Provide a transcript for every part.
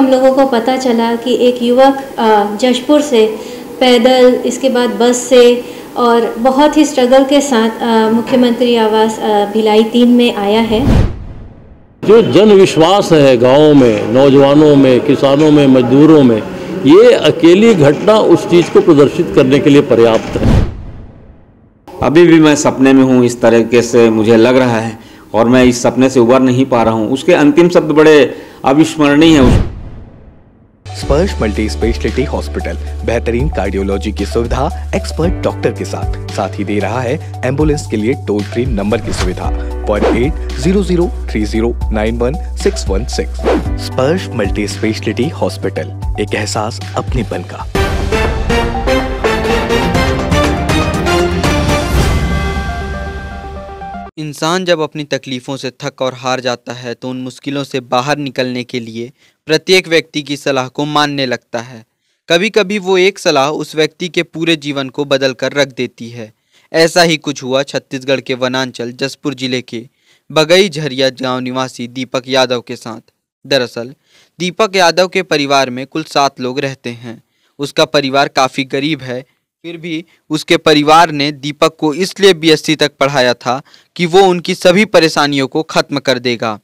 हम लोगों को पता चला कि एक युवक जशपुर से पैदल, इसके बाद बस से और बहुत ही स्ट्रगल के साथ मुख्यमंत्री आवास भिलाई 3 में आया है। जो जन विश्वास है गाँव में, नौजवानों में, किसानों में, मजदूरों में, ये अकेली घटना उस चीज़ को प्रदर्शित करने के लिए पर्याप्त है। अभी भी मैं सपने में हूँ, इस तरीके से मुझे लग रहा है और मैं इस सपने से उबर नहीं पा रहा हूँ। उसके अंतिम शब्द बड़े अविस्मरणीय हैं। स्पर्श मल्टी स्पेशलिटी हॉस्पिटल बेहतरीन कार्डियोलॉजी की सुविधा एक्सपर्ट डॉक्टर के साथ ही दे रहा है एम्बुलेंस के लिए टोल फ्री नंबर की सुविधा 08003091616। स्पर्श मल्टी स्पेशलिटी हॉस्पिटल, एक एहसास अपनेपन का। इंसान जब अपनी तकलीफ़ों से थक और हार जाता है तो उन मुश्किलों से बाहर निकलने के लिए प्रत्येक व्यक्ति की सलाह को मानने लगता है। कभी कभी वो एक सलाह उस व्यक्ति के पूरे जीवन को बदल कर रख देती है। ऐसा ही कुछ हुआ छत्तीसगढ़ के वनांचल जसपुर जिले के बगई झरिया गांव निवासी दीपक यादव के साथ। दरअसल दीपक यादव के परिवार में कुल 7 लोग रहते हैं। उसका परिवार काफ़ी गरीब है, फिर भी उसके परिवार ने दीपक को इसलिए BSc तक पढ़ाया था कि वो उनकी सभी परेशानियों को खत्म कर देगा,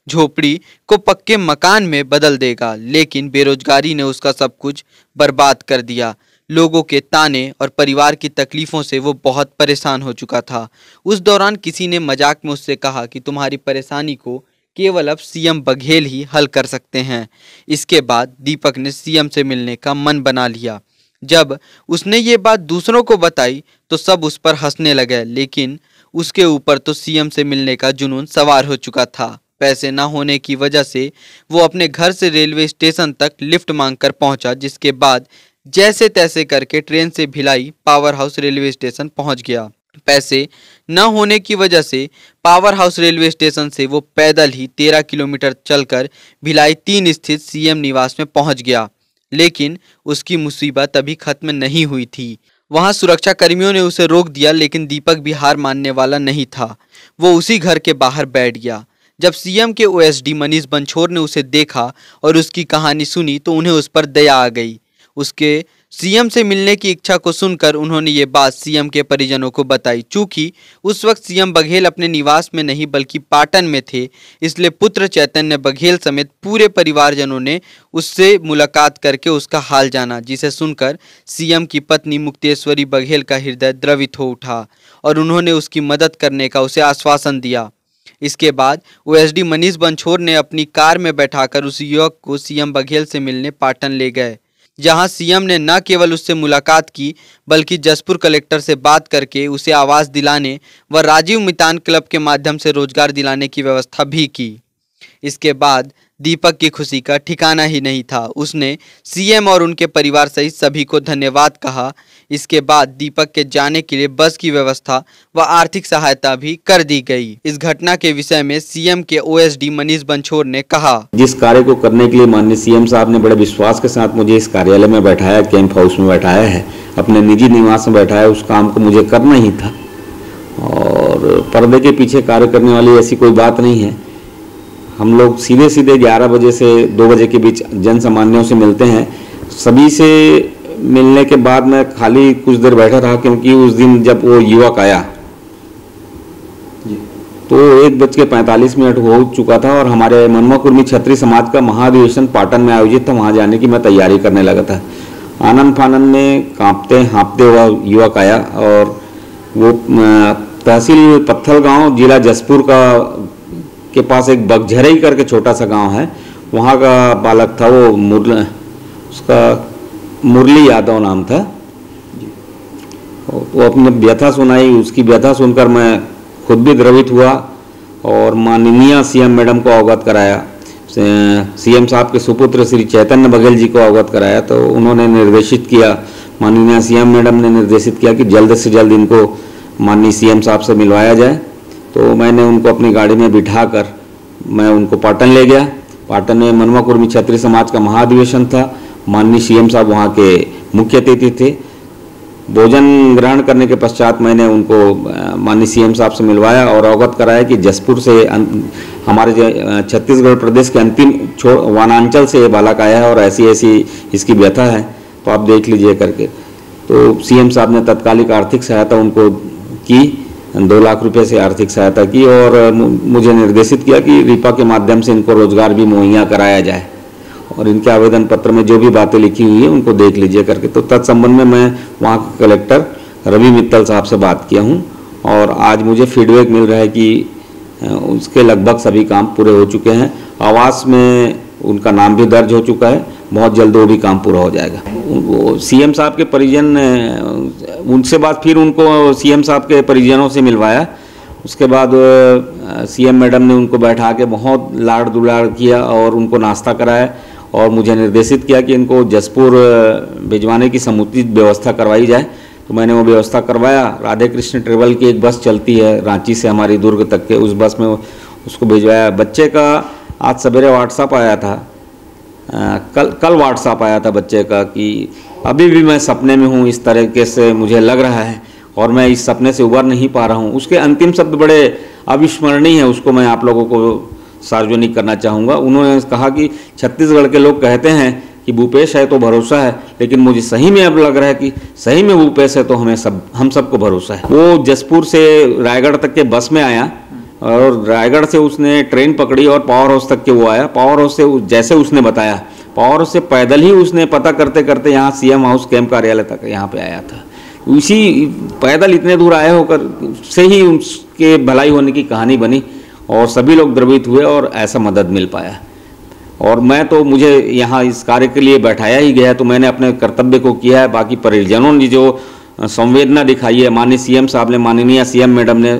झोपड़ी को पक्के मकान में बदल देगा। लेकिन बेरोजगारी ने उसका सब कुछ बर्बाद कर दिया। लोगों के ताने और परिवार की तकलीफ़ों से वो बहुत परेशान हो चुका था। उस दौरान किसी ने मजाक में उससे कहा कि तुम्हारी परेशानी को केवल अब CM बघेल ही हल कर सकते हैं। इसके बाद दीपक ने CM से मिलने का मन बना लिया। जब उसने ये बात दूसरों को बताई तो सब उस पर हंसने लगे, लेकिन उसके ऊपर तो CM से मिलने का जुनून सवार हो चुका था। पैसे ना होने की वजह से वो अपने घर से रेलवे स्टेशन तक लिफ्ट मांगकर पहुंचा, जिसके बाद जैसे तैसे करके ट्रेन से Bhilai power house railway station पहुंच गया। पैसे न होने की वजह से पावर हाउस रेलवे स्टेशन से वो पैदल ही 13 किलोमीटर चलकर भिलाई 3 स्थित CM निवास में पहुंच गया। लेकिन उसकी मुसीबत अभी खत्म नहीं हुई थी। वहां सुरक्षा कर्मियों ने उसे रोक दिया, लेकिन दीपक भी हार मानने वाला नहीं था। वो उसी घर के बाहर बैठ गया। जब CM के OSD मनीष बंछोर ने उसे देखा और उसकी कहानी सुनी तो उन्हें उस पर दया आ गई। उसके CM से मिलने की इच्छा को सुनकर उन्होंने ये बात CM के परिजनों को बताई। चूँकि उस वक्त CM बघेल अपने निवास में नहीं बल्कि पाटन में थे, इसलिए पुत्र चैतन्य बघेल समेत पूरे परिवारजनों ने उससे मुलाकात करके उसका हाल जाना, जिसे सुनकर CM की पत्नी मुक्तेश्वरी बघेल का हृदय द्रवित हो उठा और उन्होंने उसकी मदद करने का उसे आश्वासन दिया। इसके बाद OSD मनीष बंछोर ने अपनी कार में बैठाकर उस युवक को CM बघेल से मिलने पाटन ले गए, जहां CM ने न केवल उससे मुलाकात की बल्कि जसपुर कलेक्टर से बात करके उसे आवास दिलाने व राजीव मितान क्लब के माध्यम से रोजगार दिलाने की व्यवस्था भी की। इसके बाद दीपक की खुशी का ठिकाना ही नहीं था। उसने CM और उनके परिवार सहित सभी को धन्यवाद कहा। इसके बाद दीपक के जाने के लिए बस की व्यवस्था व आर्थिक सहायता भी कर दी गई। इस घटना के विषय में CM के OSD मनीष बंछोर ने कहा, जिस कार्य को करने के लिए माननीय CM साहब ने बड़े विश्वास के साथ मुझे इस कार्यालय में बैठाया, कैंप हाउस में बैठाया है, अपने निजी निवास में बैठाया, उस काम को मुझे करना ही था। और पर्दे के पीछे कार्य करने वाली ऐसी कोई बात नहीं है। हम लोग सीधे 11 बजे से 2 बजे के बीच जन सामान्यों से मिलते हैं। सभी से मिलने के बाद मैं खाली कुछ देर बैठा रहा, क्योंकि उस दिन जब वो युवक आया तो 1:45 हो चुका था और हमारे मनवा कुर्मी क्षत्रिय समाज का महाधिवेशन पाटन में आयोजित था। वहाँ जाने की मैं तैयारी करने लगा था। आनंद फानन में कांपते हाँपते हुआ युवक आया और वो तहसील पत्थल गांव जिला जसपुर के पास एक बगझरई करके छोटा सा गांव है, वहाँ का बालक था। वो उसका मुरली यादव नाम था। वो अपने व्यथा सुनाई। उसकी व्यथा सुनकर मैं खुद भी द्रवित हुआ और माननीय CM मैडम को अवगत कराया। CM साहब के सुपुत्र श्री चैतन्य बघेल जी को अवगत कराया तो उन्होंने निर्देशित किया, माननीय CM मैडम ने निर्देशित किया कि जल्द से जल्द इनको माननीय CM साहब से मिलवाया जाए। तो मैंने उनको अपनी गाड़ी में बिठाकर मैं उनको पाटन ले गया। पाटन में मनवा कुर्मी क्षत्रिय समाज का महाधिवेशन था। माननीय CM साहब वहाँ के मुख्य अतिथि थे। भोजन ग्रहण करने के पश्चात मैंने उनको माननीय सीएम साहब से मिलवाया और अवगत कराया कि जसपुर से हमारे छत्तीसगढ़ प्रदेश के अंतिम वनांचल से ये बालक आया है और ऐसी ऐसी इसकी व्यथा है, तो आप देख लीजिए करके। तो सीएम साहब ने तत्कालिक आर्थिक सहायता उनको की, 2 लाख रुपए से आर्थिक सहायता की और मुझे निर्देशित किया कि रीपा के माध्यम से इनको रोजगार भी मुहैया कराया जाए और इनके आवेदन पत्र में जो भी बातें लिखी हुई है उनको देख लीजिए करके। तो तत्संबंध में मैं वहाँ के कलेक्टर रवि मित्तल साहब से बात किया हूँ और आज मुझे फीडबैक मिल रहा है कि उसके लगभग सभी काम पूरे हो चुके हैं। आवास में उनका नाम भी दर्ज हो चुका है, बहुत जल्द वो भी काम पूरा हो जाएगा। वो सीएम साहब के परिजन, उनसे बाद फिर उनको सीएम साहब के परिजनों से मिलवाया। उसके बाद सीएम मैडम ने उनको बैठा के बहुत लाड़ दुलाड़ किया और उनको नाश्ता कराया और मुझे निर्देशित किया कि इनको जसपुर भिजवाने की समुचित व्यवस्था करवाई जाए। तो मैंने वो व्यवस्था करवाया। राधे कृष्ण ट्रेवल की एक बस चलती है रांची से हमारी दुर्ग तक के, उस बस में उसको भिजवाया। बच्चे का आज सवेरे व्हाट्सअप आया था, कल व्हाट्सअप आया था बच्चे का कि अभी भी मैं सपने में हूँ, इस तरीके से मुझे लग रहा है और मैं इस सपने से उबर नहीं पा रहा हूँ। उसके अंतिम शब्द बड़े अविस्मरणीय हैं, उसको मैं आप लोगों को सार्वजनिक करना चाहूँगा। उन्होंने कहा कि छत्तीसगढ़ के लोग कहते हैं कि भूपेश है तो भरोसा है, लेकिन मुझे सही में अब लग रहा है कि सही में भूपेश है तो हम सबको भरोसा है। वो जसपुर से रायगढ़ तक के बस में आया और रायगढ़ से उसने ट्रेन पकड़ी और पावर हाउस तक के वो आया। पावर हाउस से जैसे उसने बताया, पावर हाउस से पैदल ही उसने पता करते करते यहाँ सीएम हाउस कैंप कार्यालय तक यहाँ पे आया था। उसी पैदल इतने दूर आए होकर से ही उसके भलाई होने की कहानी बनी और सभी लोग द्रवित हुए और ऐसा मदद मिल पाया। और मैं तो मुझे यहाँ इस कार्य के लिए बैठाया ही गया, तो मैंने अपने कर्तव्य को किया है। बाकी परिजनों ने जो संवेदना दिखाई है, माननीय सीएम साहब ने, माननीय सीएम मैडम ने,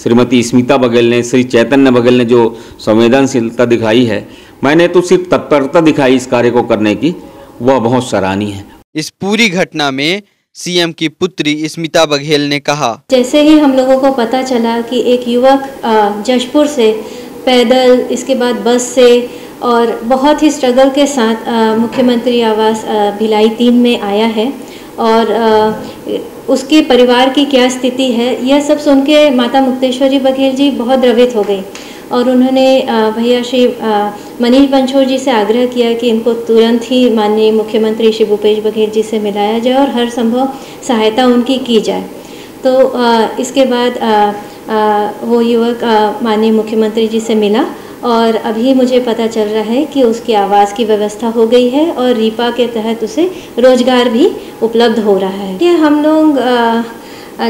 श्रीमती स्मिता बघेल ने, श्री चैतन्य बघेल ने जो संवेदनशीलता दिखाई है, मैंने तो सिर्फ तत्परता दिखाई इस कार्य को करने की, वह बहुत सराहनीय है। इस पूरी घटना में सीएम की पुत्री स्मिता बघेल ने कहा, जैसे ही हम लोगों को पता चला कि एक युवक जशपुर से पैदल, इसके बाद बस से और बहुत ही स्ट्रगल के साथ मुख्यमंत्री आवास भिलाई 3 में आया है और उसके परिवार की क्या स्थिति है, यह सब सुन के माता मुक्तेश्वरी बघेल जी बहुत द्रवित हो गई और उन्होंने भैया श्री मनीष बंछोर जी से आग्रह किया कि इनको तुरंत ही माननीय मुख्यमंत्री श्री भूपेश बघेल जी से मिलाया जाए और हर संभव सहायता उनकी की जाए। तो इसके बाद वो युवक माननीय मुख्यमंत्री जी से मिला और अभी मुझे पता चल रहा है कि उसकी आवास की व्यवस्था हो गई है और रीपा के तहत उसे रोजगार भी उपलब्ध हो रहा है। ये हम लोग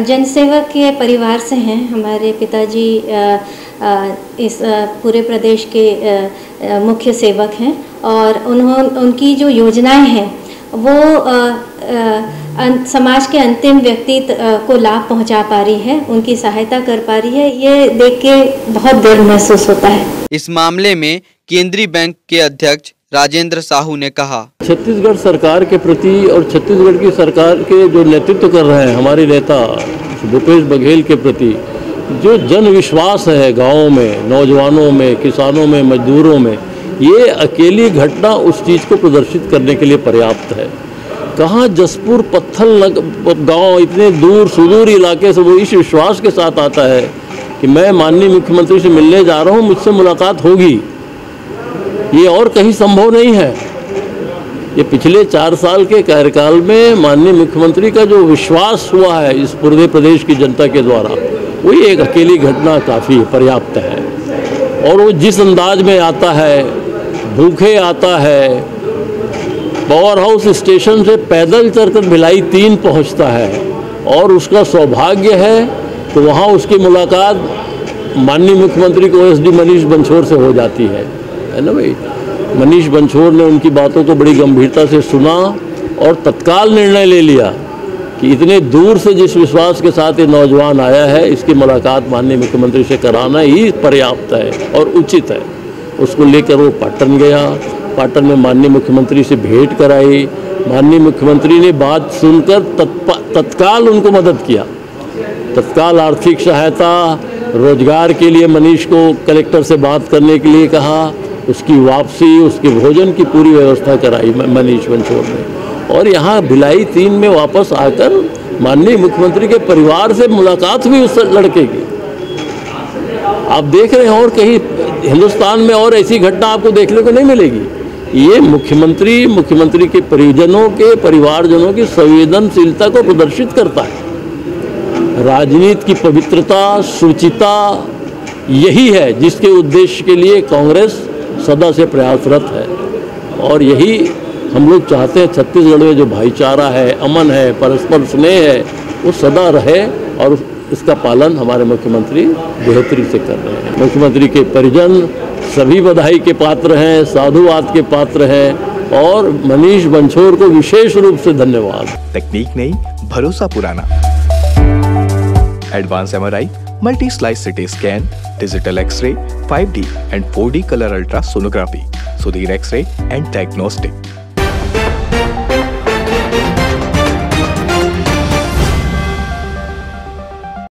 जनसेवक के परिवार से हैं। हमारे पिताजी इस पूरे प्रदेश के मुख्य सेवक हैं और उनकी जो योजनाएं हैं वो समाज के अंतिम व्यक्ति को लाभ पहुंचा पा रही है, उनकी सहायता कर पा रही है। ये देख के बहुत गर्व महसूस होता है। इस मामले में केंद्रीय बैंक के अध्यक्ष राजेंद्र साहू ने कहा, छत्तीसगढ़ सरकार के प्रति और छत्तीसगढ़ की सरकार के जो नेतृत्व कर रहे हैं हमारे नेता भूपेश बघेल के प्रति जो जन विश्वास है गाँव में, नौजवानों में, किसानों में, मजदूरों में, ये अकेली घटना उस चीज़ को प्रदर्शित करने के लिए पर्याप्त है। कहाँ जसपुर पत्थल गांव इतने दूर सुदूर इलाके से वो इस विश्वास के साथ आता है कि मैं माननीय मुख्यमंत्री से मिलने जा रहा हूँ, मुझसे मुलाकात होगी। ये और कहीं संभव नहीं है। ये पिछले 4 साल के कार्यकाल में माननीय मुख्यमंत्री का जो विश्वास हुआ है इस पूरे प्रदेश की जनता के द्वारा, वही एक अकेली घटना काफ़ी पर्याप्त है। और वो जिस अंदाज में आता है, भूखे आता है, पावर हाउस स्टेशन से पैदल चलकर भिलाई 3 पहुंचता है और उसका सौभाग्य है तो वहाँ उसकी मुलाकात माननीय मुख्यमंत्री को एसडी मनीष बंछोर से हो जाती है ना भाई। मनीष बंछोर ने उनकी बातों को बड़ी गंभीरता से सुना और तत्काल निर्णय ले लिया कि इतने दूर से जिस विश्वास के साथ ये नौजवान आया है, इसकी मुलाकात माननीय मुख्यमंत्री से कराना ही पर्याप्त है और उचित है। उसको लेकर वो पाटन गया, पाटन में माननीय मुख्यमंत्री से भेंट कराई। माननीय मुख्यमंत्री ने बात सुनकर तत्काल उनको मदद किया, तत्काल आर्थिक सहायता, रोजगार के लिए मनीष को कलेक्टर से बात करने के लिए कहा, उसकी वापसी, उसके भोजन की पूरी व्यवस्था कराई मनीष बंछोर ने और यहाँ भिलाई 3 में वापस आकर माननीय मुख्यमंत्री के परिवार से मुलाकात हुई उस लड़के की। आप देख रहे हैं और कहीं हिंदुस्तान में और ऐसी घटना आपको देखने को नहीं मिलेगी। ये मुख्यमंत्री के परिजनों के परिवारजनों की संवेदनशीलता को प्रदर्शित करता है। राजनीति की पवित्रता, शुचिता यही है जिसके उद्देश्य के लिए कांग्रेस सदा से प्रयासरत है, और यही हम लोग चाहते हैं। छत्तीसगढ़ में जो भाईचारा है, अमन है, परस्पर स्नेह है, वो सदा रहे, और इसका पालन हमारे मुख्यमंत्री बेहतरी से कर रहे हैं। मुख्यमंत्री के परिजन सभी बधाई के पात्र हैं, साधुवाद के पात्र हैं, और मनीष बंछोर को विशेष रूप से धन्यवाद। तकनीक नई, भरोसा पुराना। Advance MRI, multi slice CT scan, digital x-ray, 5D and 4D colour ultra sonography, Sudhir x-ray and diagnostic.